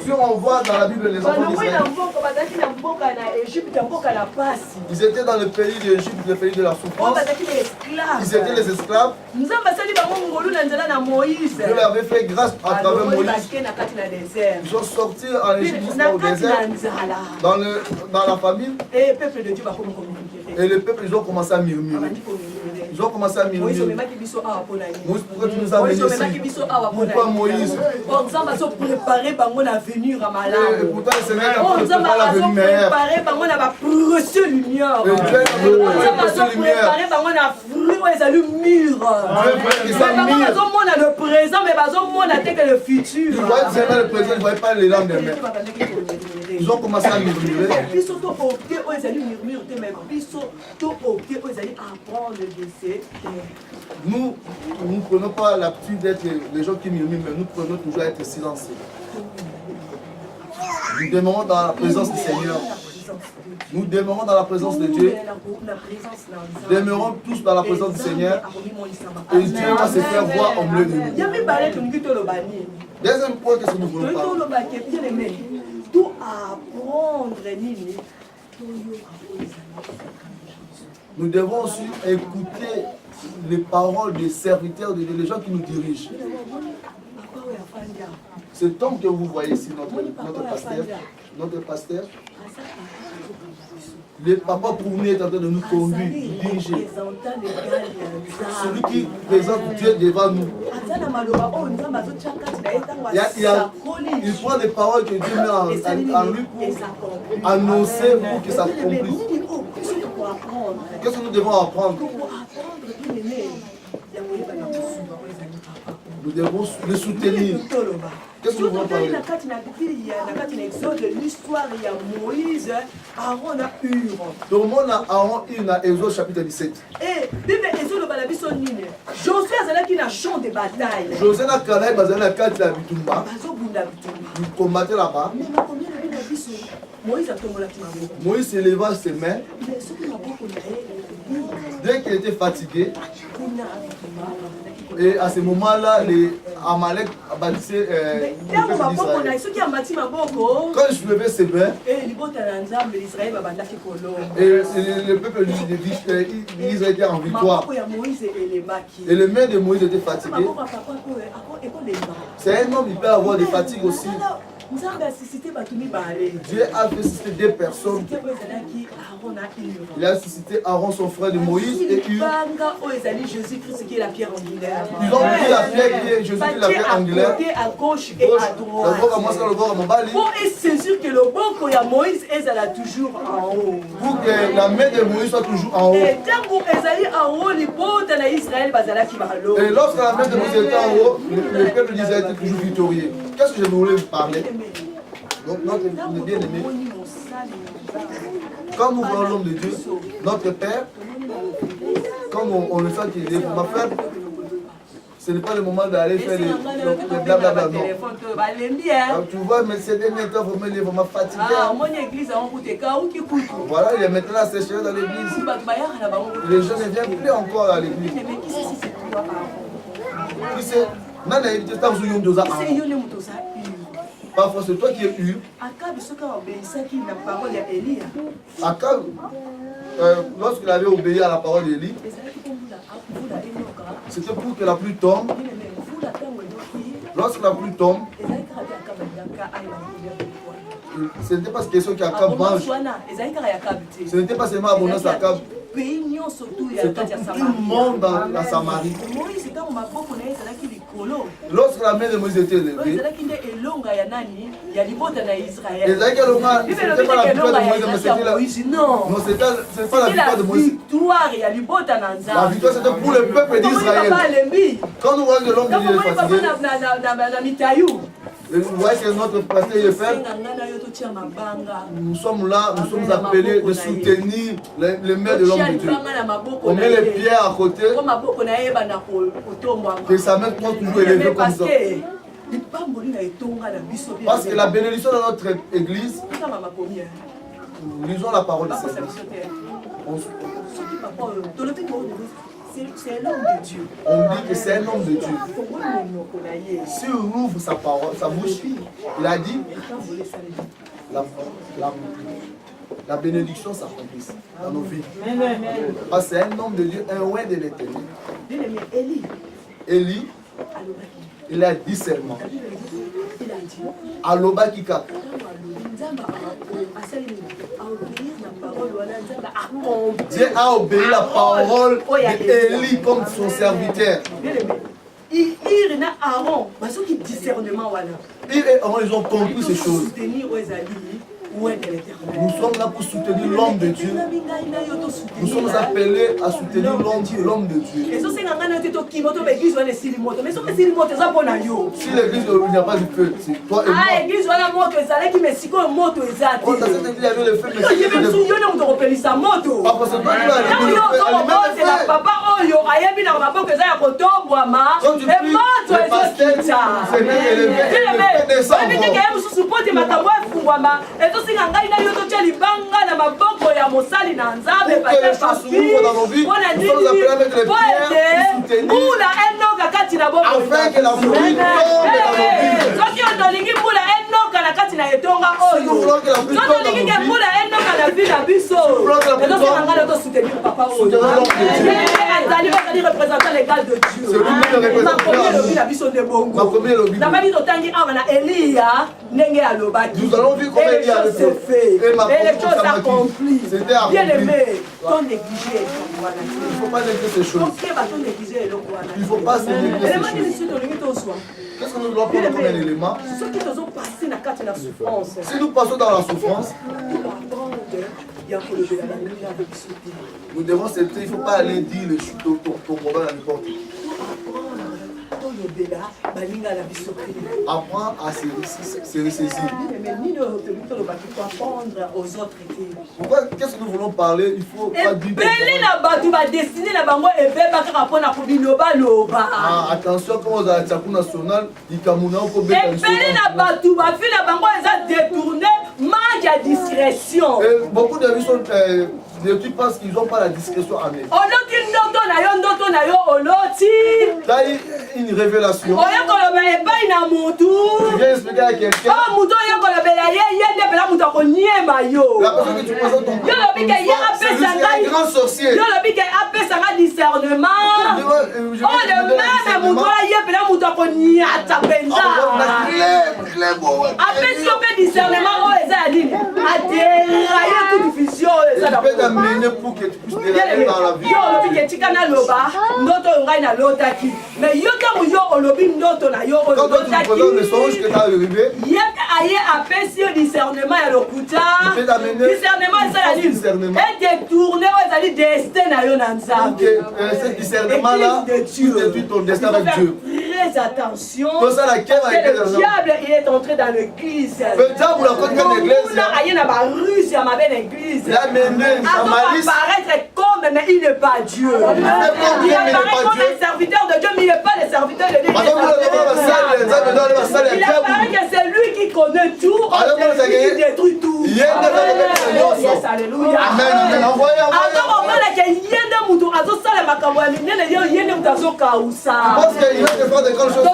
Si on voit dans la Bible les enfants d'Israël, ils étaient dans le pays d'Égypte, le pays de la souffrance. Ils étaient les esclaves. Dieu leur avait fait grâce à travers Moïse. Ils sont sortis en Égypte au désert, dans la famine. Et le peuple, ils ont commencé à murmurer. Ils ont commencé à murmurer. Moïse, pourquoi tu nous as amenés ici? Pourquoi Moïse? Et pourtant, le Seigneur a préparé la venue meilleure. Le présent, mais le futur. Ils voyaient seulement le présent, ils ne voyaient pas les lames de mer. Ils ont commencé à murmurer. Nous ne prenons pas l'habitude d'être les gens qui murmurent, mais nous prenons toujours à être silencieux. Nous demeurons dans la présence du Seigneur. Nous demeurons dans la présence de Dieu. Demeurons tous dans la présence du Seigneur. Et Dieu va se faire voir en milieu de nous. Deuxième point, qu'est-ce que nous voulons parler? Tout apprendre, nous devons aussi écouter les paroles des serviteurs, des gens qui nous dirigent. Cet homme que vous voyez ici, notre pasteur, le papa Pouné est en train de nous conduire, nous diriger. Celui qui présente Dieu devant nous. Il prend des paroles que Dieu met en lui pour annoncer, pour que ça s'accomplisse. Qu'est-ce que nous devons apprendre? Nous devons le soutenir. Qu'est-ce que nous devons parler? L'histoire de Moïse, Aaron a eu. Tout le monde a Aaron eu dans Exode chapitre 17. Et Bible Exode balabiso nini. Josué azalaki na champ de bataille. Josué na Kanaï bazali na kati ya bitumba. Il combattait là-bas. Moïse éleva ses mains. Dès qu'il était fatigué, et à ce moment-là, les Amalek bâtissaient quand il soulevait ses mains, et le peuple d'Israël était en victoire. Et les mains de Moïse étaient fatiguées. C'est un homme, il peut avoir des fatigues aussi. Dieu a fait susciter deux personnes. Il a suscité Aaron, son frère de Moïse, et Hur. Ils ont pris la pierre qui est Jésus, qui est la pierre angulaire. À gauche et à droite. Pour saisir que le boko de Moïse est toujours en haut. Pour que la main de Moïse soit toujours en haut. Et lorsque la main de Moïse était en haut, le peuple d'Israël était toujours victorieux. Qu'est-ce que je voulais vous parler? Donc notre bien-aimé, quand nous voyons l'homme de Dieu, notre Père, comme on le sent qu'il est, ma frère, ce n'est pas le moment d'aller faire les blablabla, non. Tu vois, mais c'est des méthodes, il est vraiment fatigué. Voilà, il est maintenant à sécher dans l'église. Les gens ne viennent plus encore à l'église. Qui c'est? Parfois c'est toi qui es eu. Akab, lorsqu'il avait obéi à la parole d'Élie, c'était pour que la pluie tombe. Lorsque la pluie tombe, ce n'était pas question qu'Akab mange. Ce n'était pas seulement abondance d'Akab. C'était tout le monde dans la Samarie. Lorsque la main de Moïse était levée, c'était pas la victoire de Moïse, mais c'était pas la victoire de Moïse. La victoire c'était pour le peuple d'Israël. Quand nous voyons que l'homme de Dieu est fatigué, vous voyez que notre pasteur est fait. Nous sommes là, nous sommes appelés de soutenir les mains de l'homme de Dieu. On met les pierres à côté, que sa main soit toujours élevée comme ça. Parce que la bénédiction de notre église, lisons la parole de Seigneur. C'est l'homme de Dieu. On dit que c'est un homme de Dieu. Si on ouvre sa parole, sa bouche, il a dit la bénédiction s'accomplisse dans nos vies. Parce que c'est un homme de Dieu, un roi de l'éternel. Élie, il a dit seulement. Aloba Kika. Dieu a obéi la parole d'Élie comme son serviteur. Il et Aaron, ils ont compris ces choses. Nous sommes là pour soutenir l'homme de Dieu. Nous sommes appelés à soutenir l'homme de Dieu. Si l'église n'y a pas de feu, c'est toi et moi. Quand dans cette église il y avait le feu, mais pas parce que toi tu vas allumer le feu. Quand tu pries, le pasteur s'est même élevé, le feu descend. Pour que les choses s'ouvrent dans nos vies, nous sommes appelés avec les pierres pour soutenir, afin que la pluie tombe dans nos vies. Si nous voulons que la pluie tombe dans nos vies, soutenons l'homme de Dieu. C'est lui qui le représente. Ma première lobby. Nous allons vivre comme Élie a fait. Et les choses s'accomplissent. C'était accompli. Bien aimé, ton négligé. Il ne faut pas négliger ces choses. Il ne faut pas se négliger ces choses. Qu'est-ce que nous devons prendre comme un élément? Si nous passons dans la souffrance, nous devons accepter. Il ne faut pas aller dire ton problème à n'importe qui. Apprends à se ressaisir. Pourquoi? Qu'est-ce que nous voulons parler? Il faut pas dire. Attention, quand on a un Tchakou national, il y a un beaucoup de gens qui pensent qu'ils n'ont pas la discrétion en eux. Là, une révélation. Tu viens expliquer à quelqu'un. La personne que tu présentes ton c'est lui qui est un grand sorcier. Pour que tu puisses dérailler dans la vie. Mais yo quand yo olobi ndoto na yo quand tu présentes le songe que tu as arrivé, discernement ya lokuta discernement ça la et détourner aux ali destin na yo na nzambe. Ce discernement là tu détruis ton destin avec Dieu. Très attention. Le diable il est entré dans l'église. Le diable a entré dans l'église. Il y a ma ruse à ma belle église. Il a mené sa malice. Apparaître comme mais il n'est pas Dieu. Il apparaît comme un serviteur de Dieu mais il n'est pas le serviteur de Dieu. Il apparaît que c'est lui qui connaît tout, qui détruit tout. Yes, alléluia. Amen, amen. Envoyez. Parce qu'il veut te faire de grandes choses.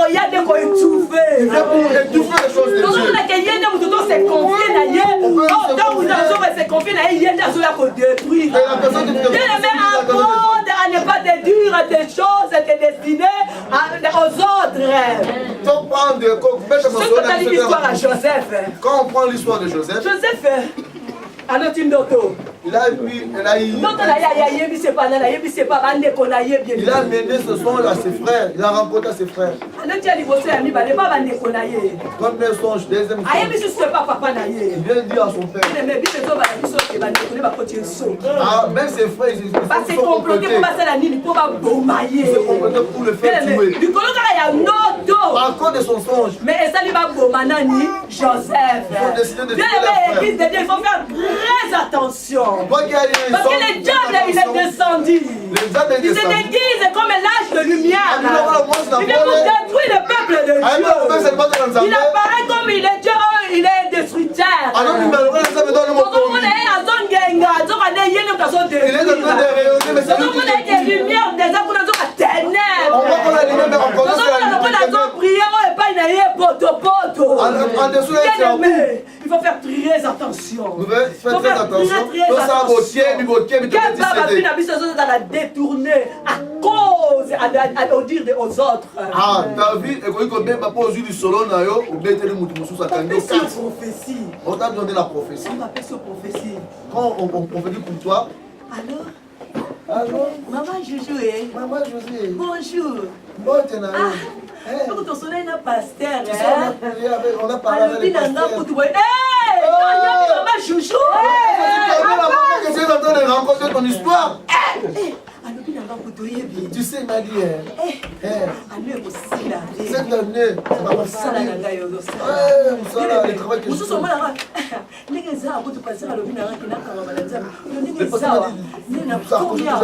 Il vient pour étouffer les choses de Dieu. Et la personne qui te à ne pas déduire des choses et des destinées aux autres. Quand on prend l'histoire de Joseph, Joseph, Anotindoto. Il a eu. Il a mené ce songe à ses frères. Il a rencontré ses frères. Premier songe, deuxième songe. Il vient dire à son père. Ah, même ses frères, ils sont complotés. Ils se complotaient pour le faire tuer. À cause de son songe. Mais ça lui va Bomanani, Joseph. L'église de Dieu, il faut faire très attention. Parce que le diable, il est descendu. Il se déguise comme l'âge de lumière. Il vient pour détruire le peuple de Dieu. Il apparaît comme il est Dieu, il est destructeur. Il est de lumière, des il faut faire très attention. À la détourner à cause, à dire aux autres. Ah, t'as vu, et quand on pas posé du solo, on a prophétie. On t'a donné la prophétie. On appelle ça prophétie. Quand on prophétie pour toi. Alors, maman Joujou, maman Joujou. Bonjour. Bonjour. Quand on sonne un pasteur, on a parlé avec le pasteur. Maman Joujou. Tu es en train de rencontrer ton histoire. Tu sais, il m'a dit, cette année, t'as ouvert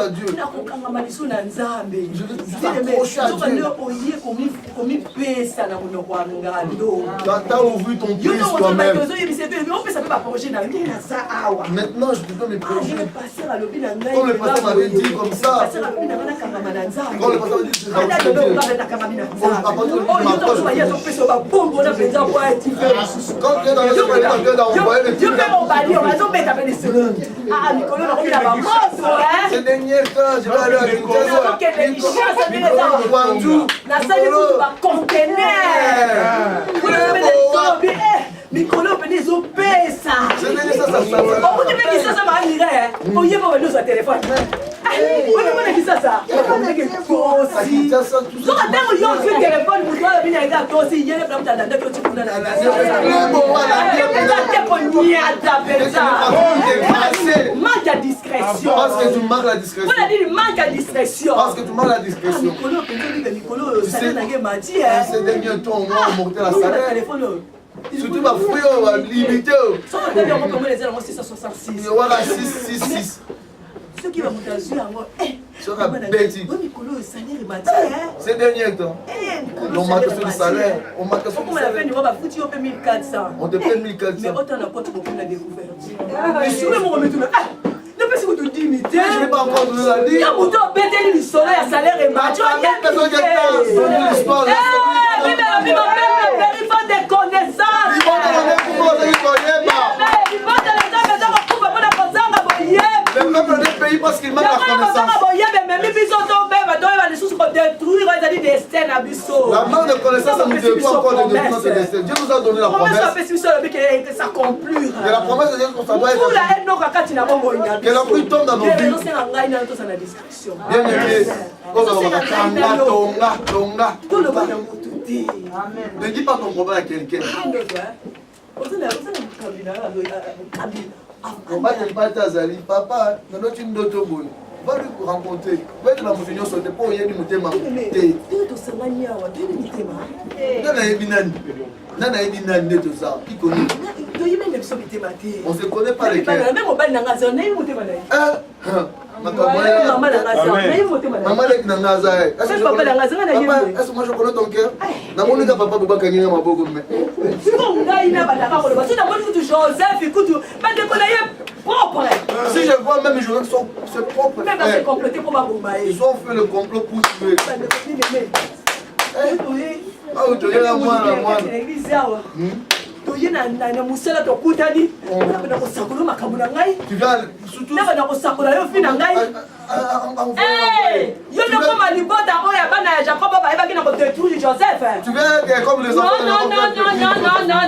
ton prix toi-même. Maintenant, je te donne mes projets. Comme le pasteur m'avait dit comme ça. Quand le pasteur dit que c'est ces derniers temps, je vais aller à Mikolo Benezo pesa. Beaucoup de mecs qui ça m'a miré. On y va nous au téléphone. On qui ça. Aussi. Donc attends, on y a un téléphone pour toi venir avec toi aussi, il y a le plan de que tu peux la. Manque de discrétion. Parce que tu manques la discrétion. On a dit manque de discrétion. Parce que tu manques la discrétion. Mikolo, ça n'a pas menti. Ces derniers temps, on va monter la salaire. Surtout ma fouille, on va limiter. Ça va dire comment les ailes, moi c'est 666. Il y aura 666. Ceux qui vont monter à suivre, moi, sera bêtis. Mikolo, le salaire est mati. Ces derniers temps, on marque sur le salaire. On marque sur le salaire. On paie 1400. On te paie 1400. Mais autant n'a pas tout pour la découverte. Mais je vais me remettre là. Ne pas si vous te dignité. Je ne vais pas encore donner la vie. Il y a mon temps, bêtez le soleil, un salaire est mati. Il faut des connaissances. Il faut le peuple des pays parce qu'il manque la connaissance. La manque de connaissance, ça nous dévoile encore de notre destin. Dieu nous a donné la promesse. Que la promesse de Dieu, ça doit être. Que la pluie tombe dans nos vies. Bien aimé. Ne dis pas ton problème à quelqu'un. Papa, tu va lui rencontrer. Va être la moutonnière sauter pour y aller monter ma on se connaît pas lesquels. Maman est dans Gaza. Est-ce que moi je connais ton cœur? Papa Boba Kanyama Mabogo. Si je vois même les gens qui sont propres. Ils ont fait le complot pour tuer. Ah, tu es là, moi. Tu viens surtout. Tu viens comme les enfants.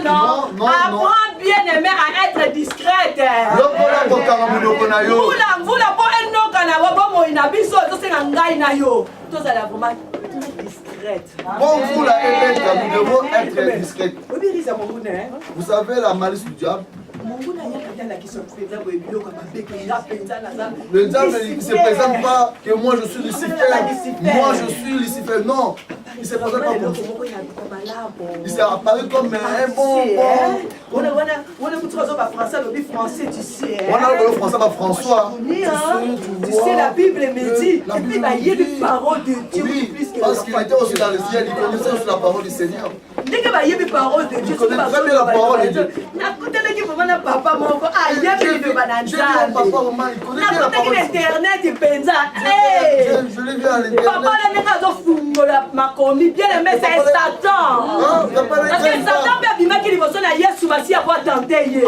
Non. Apprends bien aimé à être discrète. na yo. Mvula po enoka na wabomo inabiso tosenga ngai na yo. Tozala vraiment discrète. Bon, vous la Rebecca, nous devons être discrètes. Vous savez la malice du diable. Le diable ne se présente pas que moi je suis Lucifer. Moi je suis Lucifer. Non. Il se présente pas comme il s'est apparu comme un bon. On a le français, pas François. Tu sais, la Bible me dit. Et puis, il y a des paroles de Dieu. Oui, parce qu'il était aussi dans le ciel. Il connaissait aussi la parole du Seigneur. Dès que il y a des paroles de Dieu, il connaît très bien la parole de Dieu. Papa, mon papa, il y a des Internet, il pensa. Je l'ai vu à l'internet. Papa, ma commis, bien aimé, c'est Satan. Parce que Satan peut abîmer qu'il va sonner à Yesu Massi à voir tenter. Il est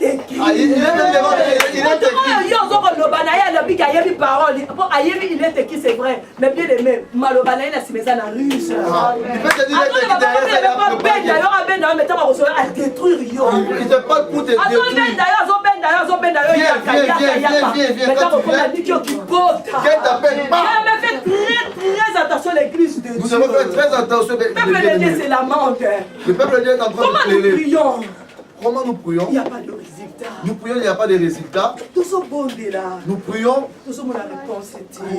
écrit. Il est écrit, c'est vrai. Mais bien aimé, Malobanaï n'a si mes à russe. Il ne pas pour te détruire. Très attention à l'église de Dieu. Nous devons faire très attention. Le peuple de Dieu, c'est la menthe. Le peuple de Dieu est en train de Comment nous prions? Comment nous prions? Il n'y a pas de résultat. Nous prions, il n'y a pas de résultat. Nous prions. Nous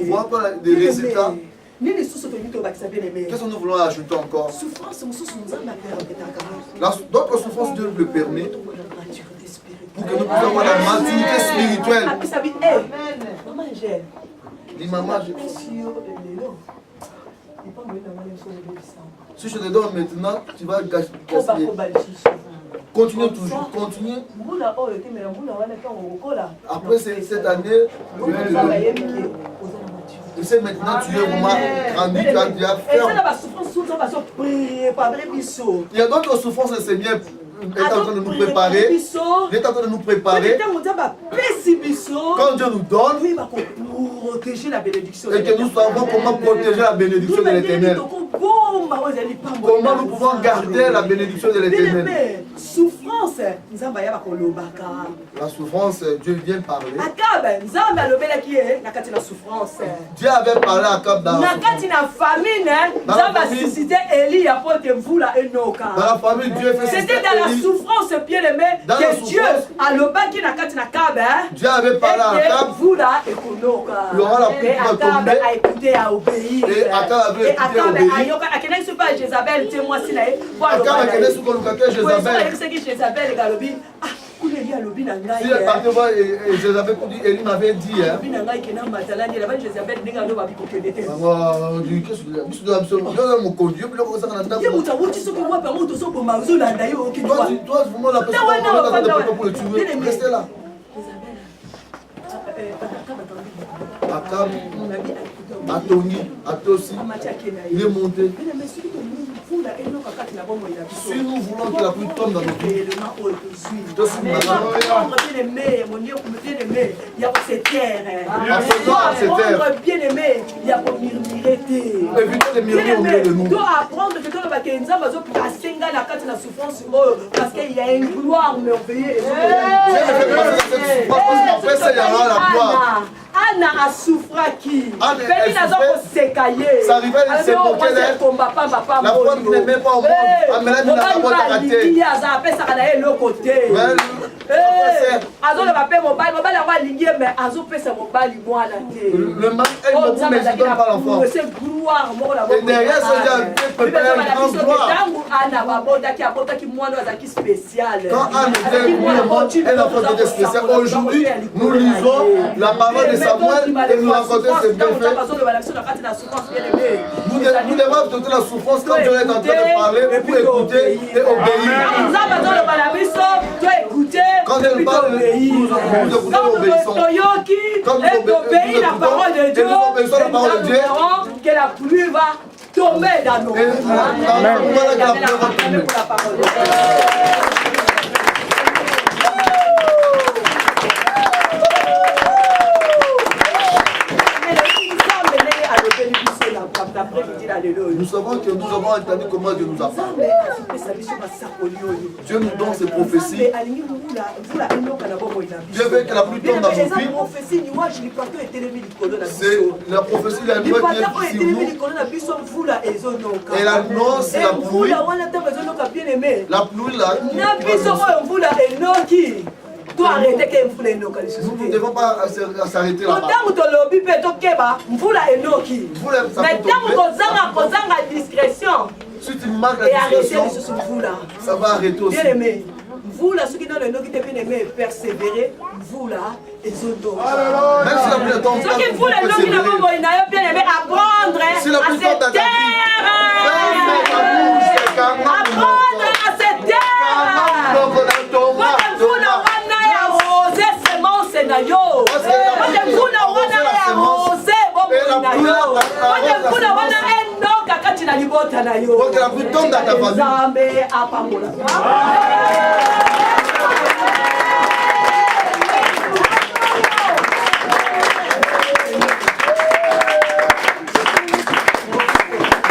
voyons pas des résultats. Qu'est-ce que nous voulons ajouter encore? D'autres souffrances, Dieu le permet pour que nous puissions avoir la maturité spirituelle. Dis maman, si je te donne maintenant, tu vas gaspiller. Continue toujours, continue. Après cette année, tu sais maintenant tu es vraiment grandi, tu as fait. Il y a d'autres souffrances, c'est bien. Il est en train de nous préparer. Il est en train de nous préparer. Quand Dieu nous donne, et que nous savons comment protéger la bénédiction de l'Éternel. Comment nous pouvons garder la bénédiction de l'Éternel. La souffrance, Dieu vient parler. Dieu avait parlé à Akab dans la famille. Dieu fait c'était dans la souffrance, bien aimé, que Dieu a le bas qui n'a qu'à Dieu avait parlé à Akab. Il aura la pluie qui va tomber. A écouté, a obéi. Et Akab avait écouté, obéi. Akab a connu ce qu'on lui a Jézabel. Si elle partait voir Jézabel, Élie m'avait dit. Toi, vraiment la personne pour le tuer. Restez là. Akab, Atoni, Atosi, il est monté. Si nous voulons que la pluie tombe dans nos vies, il y a cette terre. Bien aimé, il y a pour murmurer. Évitez de murmurer au milieu de nous. Tu dois apprendre que tu dois la souffrance parce qu'il y a une gloire merveilleuse. Anna a souffert qui? Béni n'a pas sécaillé. Ça arrivait à se moquer d'elle. La femme qui n'aimait pas au monde. Amélie n'a pas raté. Il y a un peu ça à l'autre côté. Azo le papier mobile a ligné mais Azo peut se mobile moi la tête. Le mari est beaucoup mais je donne pas l'enfant. C'est gloire moi la. Et derrière ça j'ai préparé une grande gloire. Anna babota qui apporte qui moi nous qui spécial. Quand Anne était un enfant qui était spécial, aujourd'hui nous lisons la parole de Samuel et nous racontons ses bienfaits. Nous devons affronter la souffrance quand Dieu est en train de parler pour écouter et obéir. Quand Dieu parle, nous obéissons. Quand nous obéissons la parole de Dieu, que la pluie va tomber dans nos vies. Nous entendu comment Dieu nous a parlé. Dieu nous donne ses prophéties. Dieu veut que la pluie tombe dans nos vies. C'est la prophétie de la nuit qui est sur nous. Et l'annonce, la pluie. La pluie là. Nous ne devons pas s'arrêter là-bas. Si tu manques la discrétion, ça va arrêter aussi. Vous là, ceux qui n'ont le nom qui te bien aimé, persévérer, vous là, et autres. Même si la pluie est tombée, ceux qui vous le nom qui n'ont bien aimé, apprendre à se taire. Apprendre à se taire. Vous là, on a arrosé semence na yo. Vous là, on a arrosé bobo na yo. Vous là, on a kakati na libota na yo. Que la pluie tombe dans ta famille. Zambe apamola.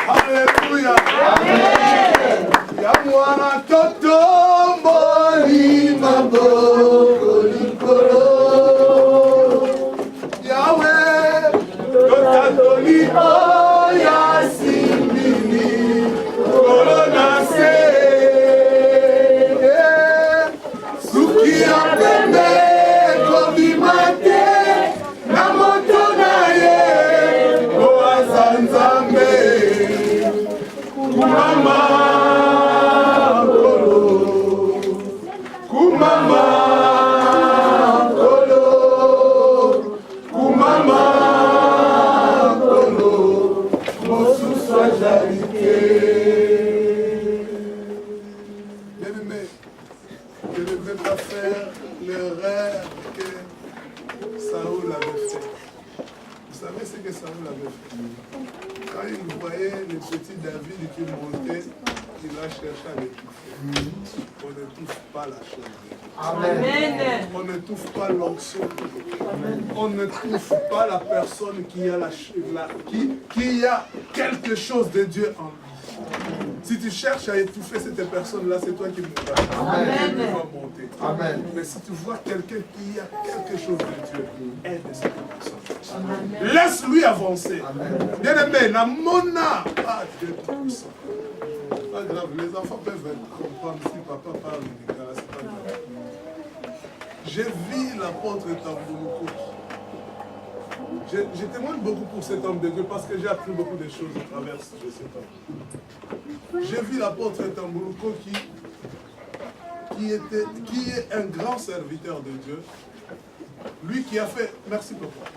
Alléluia. Yamwana toto mboli maboko likolo. Yahweh totatoli oya simbini kolona se. Suki apembe kobimate na moto na ye oazanzambe. Kumama kolo, kumama kolo, kumama kolo, mosusa jalike. Bien-aimé, je ne vais pas faire l'erreur que Saoul avait fait. Vous savez ce que Saoul avait fait? Quand il voyait le petit David qui montait, il a cherché à l'étouffer. On n'étouffe pas la chose. Amen. On n'étouffe pas l'onction. On n'étouffe pas la personne qui a quelque chose de Dieu en lui. Si tu cherches à étouffer cette personne-là, c'est toi qui mourras. Amen. Tu vas monter. Amen. Mais si tu vois quelqu'un qui a quelque chose de Dieu, aide cette personne. Laisse-lui avancer. Bien-aimé, la mona. Ah, Dieu tout-puissant. Pas grave, les enfants peuvent comprendre si papa parle du gars, c'est pas grave. J'ai vu l'apôtre Tamboulou. Je témoigne beaucoup pour cet homme de Dieu parce que j'ai appris beaucoup de choses au travers de cet homme. J'ai vu l'apôtre Tamboulou qui est un grand serviteur de Dieu. Lui qui a fait... Merci papa.